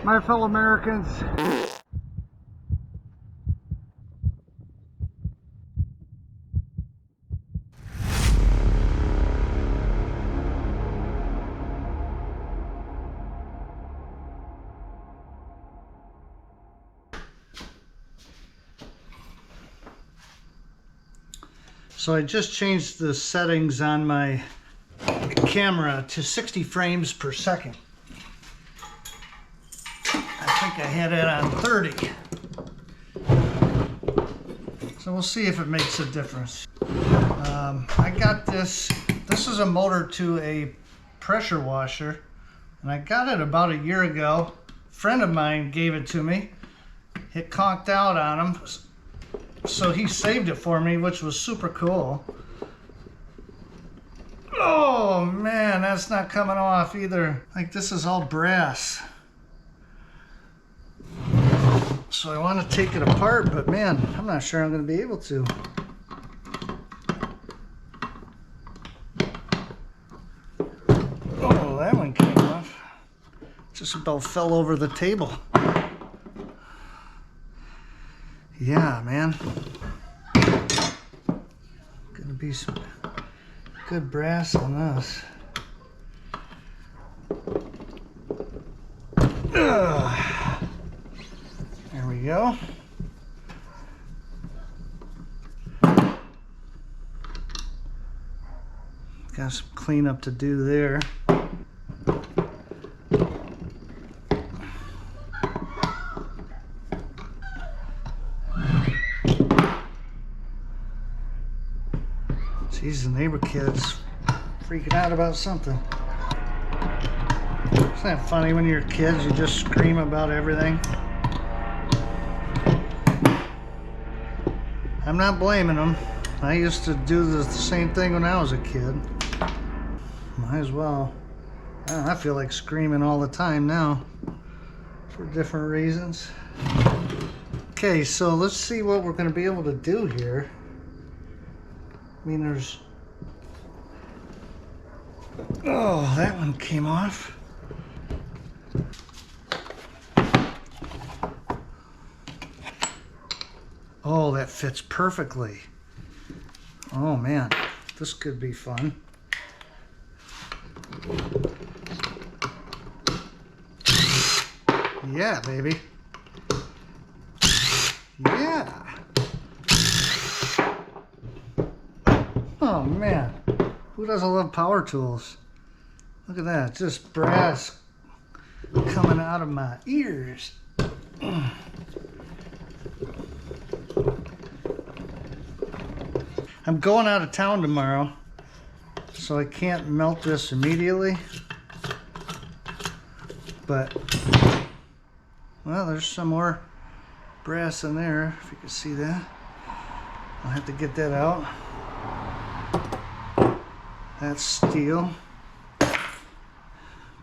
My fellow Americans, so I just changed the settings on my camera to 60 frames per second. I think I had it on 30. So we'll see if it makes a difference. I got this. This is a motor to a pressure washer, and I got it about a year ago. A friend of mine gave it to me. It conked out on him, so he saved it for me, which was super cool. Oh man, that's not coming off either. Like, this is all brass. So I want to take it apart, but man, I'm not sure I'm going to be able to. Oh, that one came off. Just about fell over the table. Yeah, man. Gonna be some good brass on this. There we go. Got some cleanup to do there. Geez, the neighbor kid's freaking out about something. Isn't that funny when you're kids, you just scream about everything? I'm not blaming them. I used to do the same thing when I was a kid. Might as well. I feel like screaming all the time now for different reasons. Okay, so let's see what we're going to be able to do here. I mean, there's... Oh, that one came off. Oh, that fits perfectly. Oh man, this could be fun. Yeah, baby. Yeah. Oh man, who doesn't love power tools? Look at that, just brass coming out of my ears. I'm going out of town tomorrow, so I can't melt this immediately. But, well, there's some more brass in there, if you can see that. I'll have to get that out. That's steel.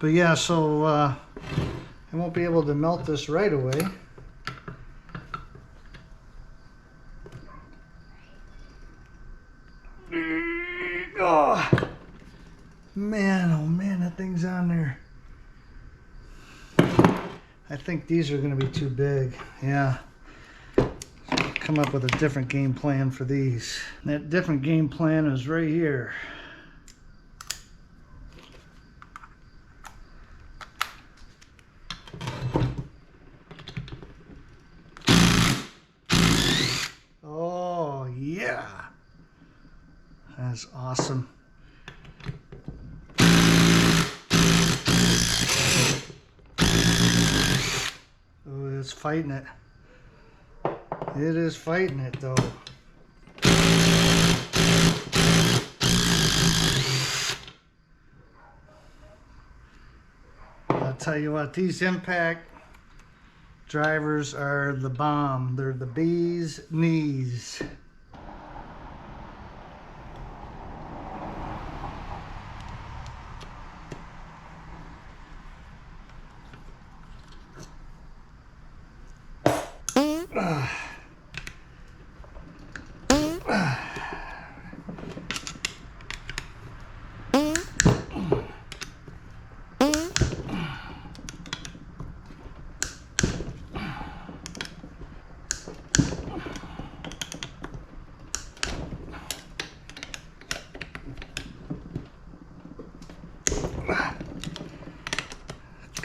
But yeah, so I won't be able to melt this right away. Oh man, that thing's on there. I think these are going to be too big. Yeah. So I'll come up with a different game plan for these. That different game plan is right here. Oh yeah. That's awesome. Oh, it's fighting it. It is fighting it though. I'll tell you what, these impact drivers are the bomb. They're the bee's knees.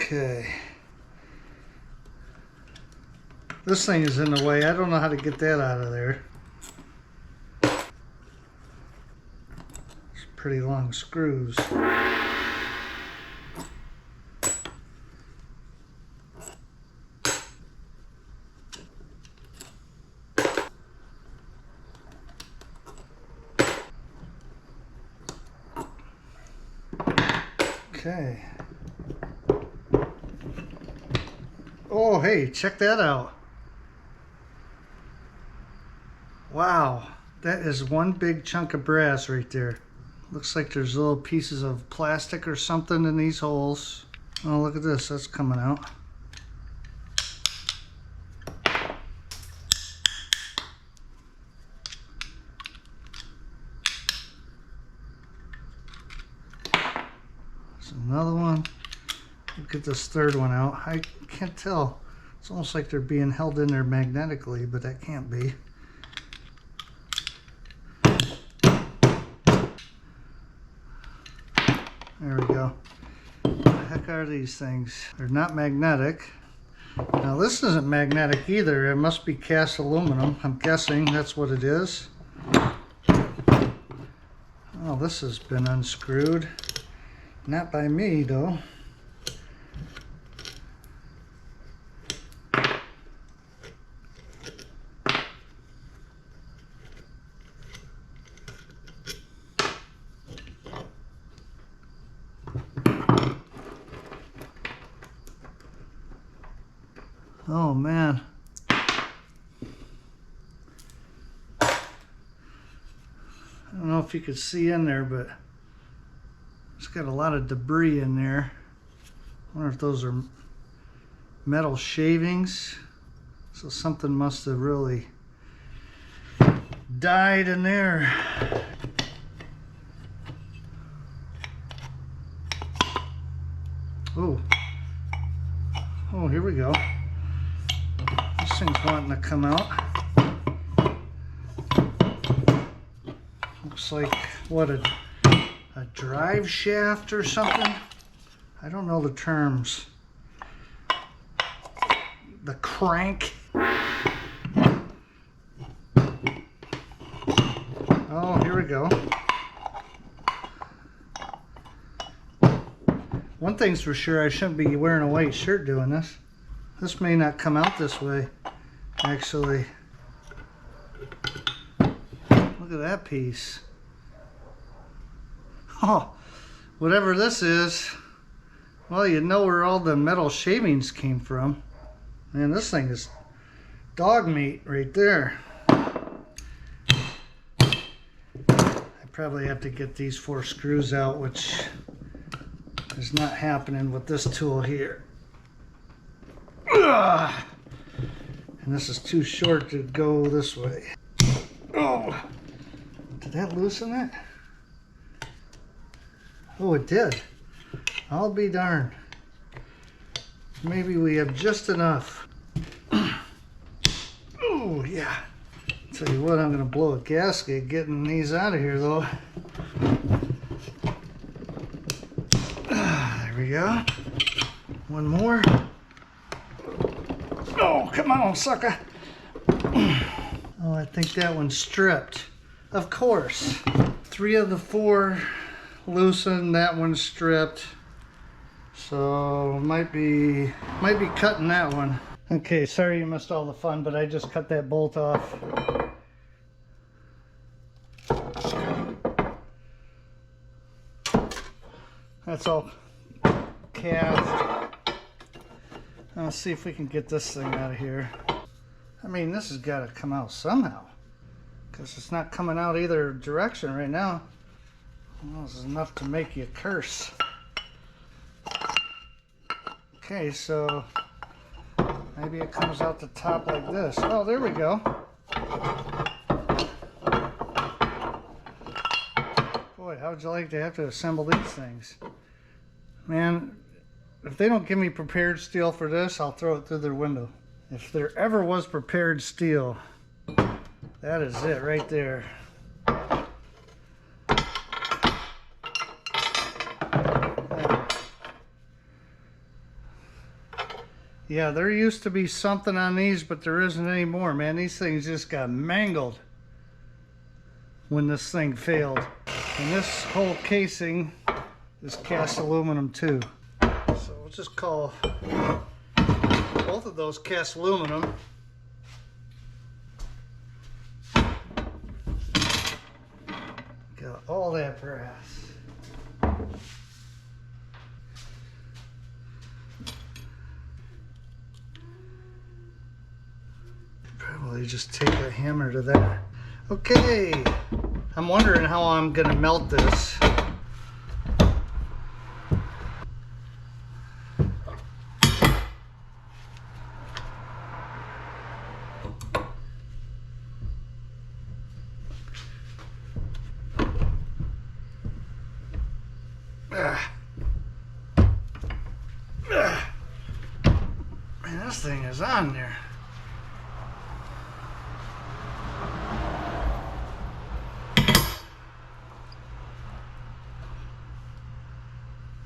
Okay. This thing is in the way. I don't know how to get that out of there. It's pretty long screws. Okay. Oh, hey, check that out. Wow, that is one big chunk of brass right there. Looks like there's little pieces of plastic or something in these holes. Oh, look at this, that's coming out. There's another one. Look at this third one out. I can't tell. It's almost like they're being held in there magnetically, but that can't be. There we go. What the heck are these things? They're not magnetic. Now this isn't magnetic either. It must be cast aluminum. I'm guessing that's what it is. Oh, this has been unscrewed. Not by me though. Oh man. I don't know if you could see in there, but it's got a lot of debris in there. I wonder if those are metal shavings. So something must have really died in there. Oh. Oh, here we go. This thing's wanting to come out. Looks like, what, a drive shaft or something? I don't know the terms. The crank. Oh, here we go. One thing's for sure, I shouldn't be wearing a white shirt doing this. This may not come out this way, actually. Look at that piece. Oh, whatever this is, well, you know where all the metal shavings came from. Man, this thing is dog meat right there. I probably have to get these 4 screws out, which is not happening with this tool here. Ugh. And this is too short to go this way. Oh, did that loosen it? Oh, it did. I'll be darned. Maybe we have just enough. Oh, yeah. Tell you what, I'm going to blow a gasket getting these out of here, though. There we go. One more. Oh, come on, sucker. Oh, I think that one's stripped. Of course. 3 of the 4 loosened, that one's stripped. So might be cutting that one. Okay, sorry you missed all the fun, but I just cut that bolt off. That's all cast. Let's see if we can get this thing out of here. I mean, this has got to come out somehow, because it's not coming out either direction right now. Well, this is enough to make you curse. Okay, so maybe it comes out the top like this. Oh, there we go. Boy, how would you like to have to assemble these things? Man, if they don't give me prepared steel for this, I'll throw it through their window. If there ever was prepared steel, that is it right there. Yeah, there used to be something on these, but there isn't anymore, man. These things just got mangled when this thing failed. And this whole casing is cast aluminum too. So we'll just call both of those cast aluminum. Got all that brass. Probably just take a hammer to that. Okay, I'm wondering how I'm gonna melt this. Man, this thing is on there.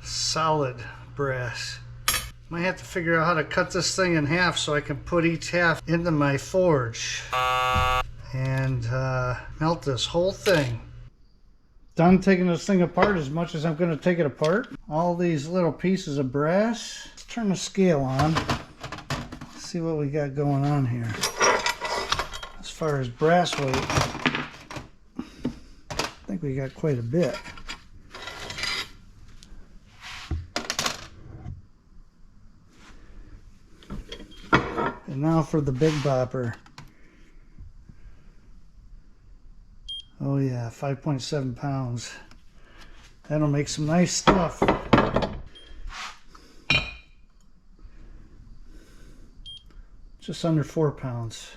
Solid brass. Might have to figure out how to cut this thing in half so I can put each half into my forge and melt this whole thing. Done taking this thing apart as much as I'm going to take it apart. All these little pieces of brass. Let's turn the scale on. See what we got going on here. As far as brass weight, I think we got quite a bit. And now for the big bopper. Oh yeah, 5.7 pounds. That'll make some nice stuff. Just under 4 pounds.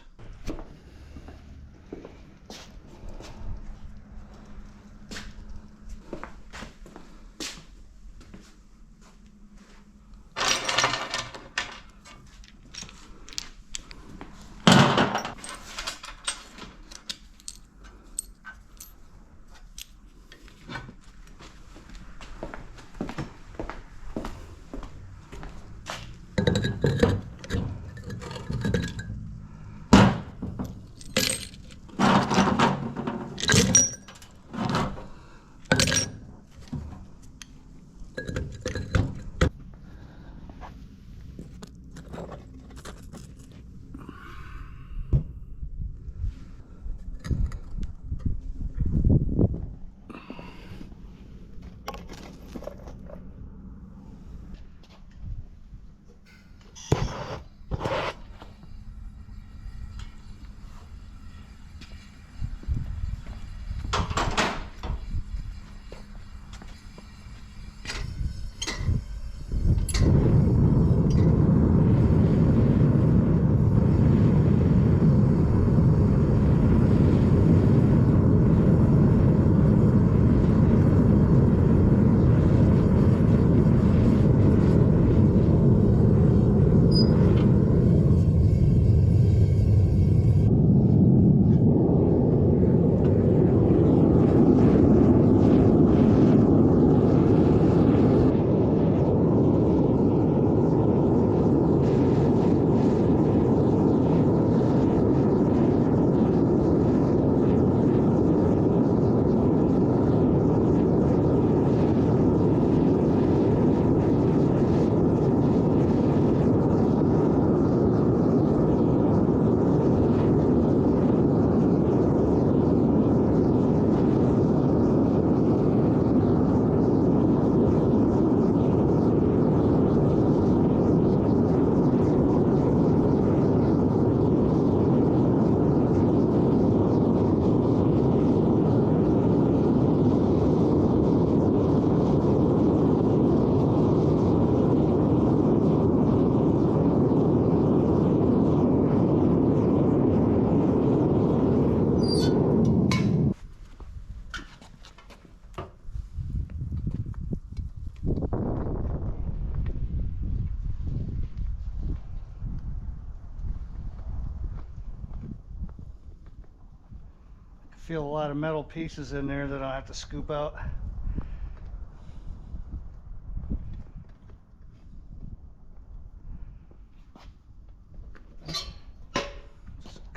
Feel a lot of metal pieces in there that I'll have to scoop out.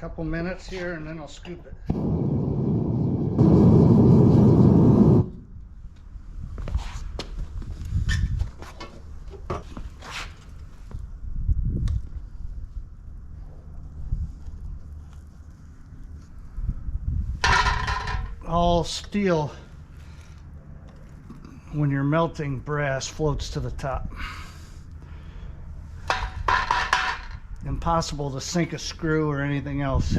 couple minutes here and then I'll scoop it. All steel, when you're melting brass, floats to the top. Impossible to sink a screw or anything else.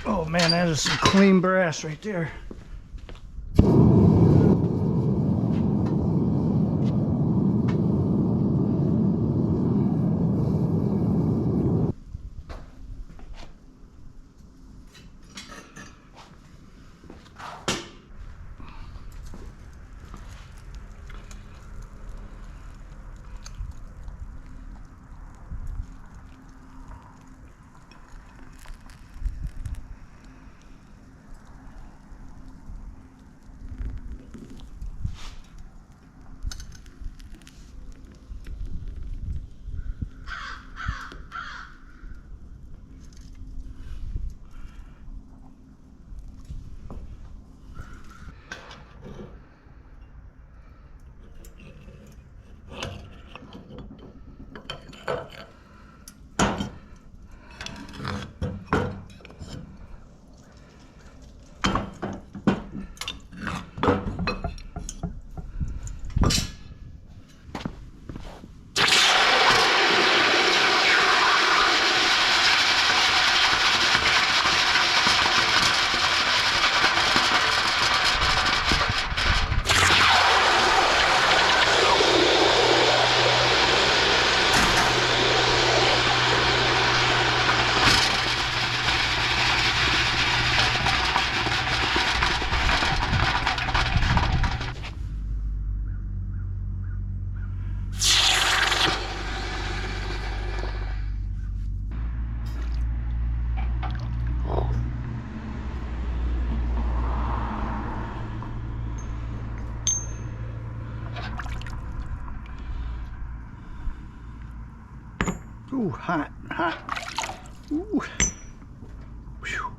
Oh man, that is some clean brass right there. Ooh, hot, hot. Ooh. Whew.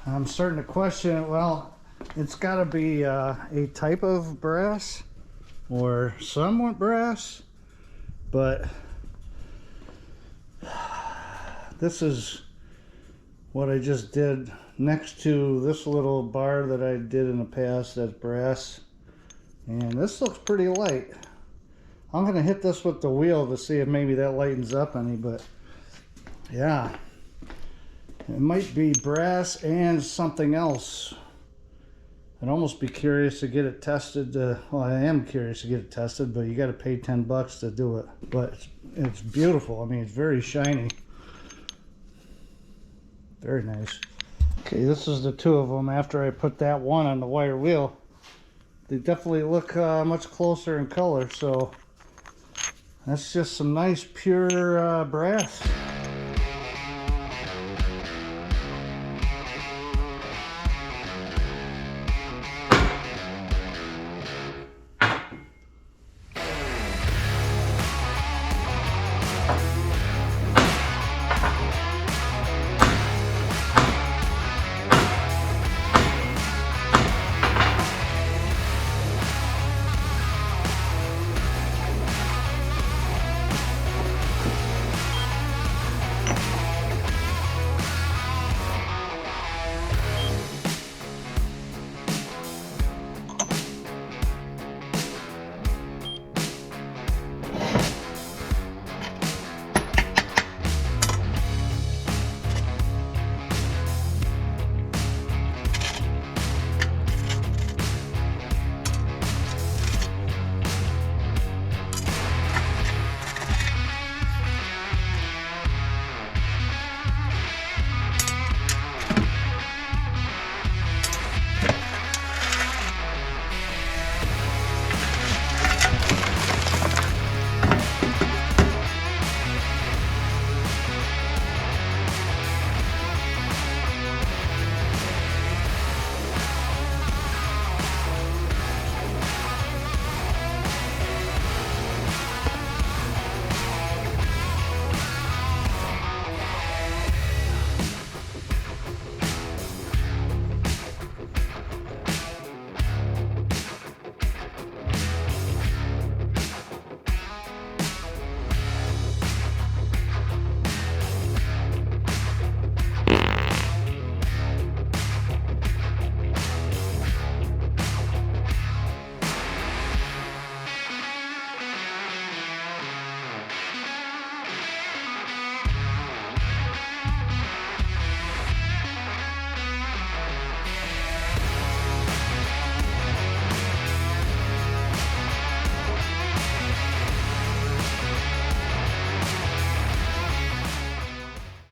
I'm starting to question, well, it's got to be a type of brass or somewhat brass, but this is what I just did next to this little bar that I did in the past that's brass, and this looks pretty light. I'm going to hit this with the wheel to see if maybe that lightens up any, but yeah. It might be brass and something else. I'd almost be curious to get it tested. Well, I am curious to get it tested, but you got to pay 10 bucks to do it. But it's beautiful. I mean, it's very shiny. Very nice. Okay, this is the two of them after I put that one on the wire wheel. They definitely look much closer in color, so that's just some nice pure brass.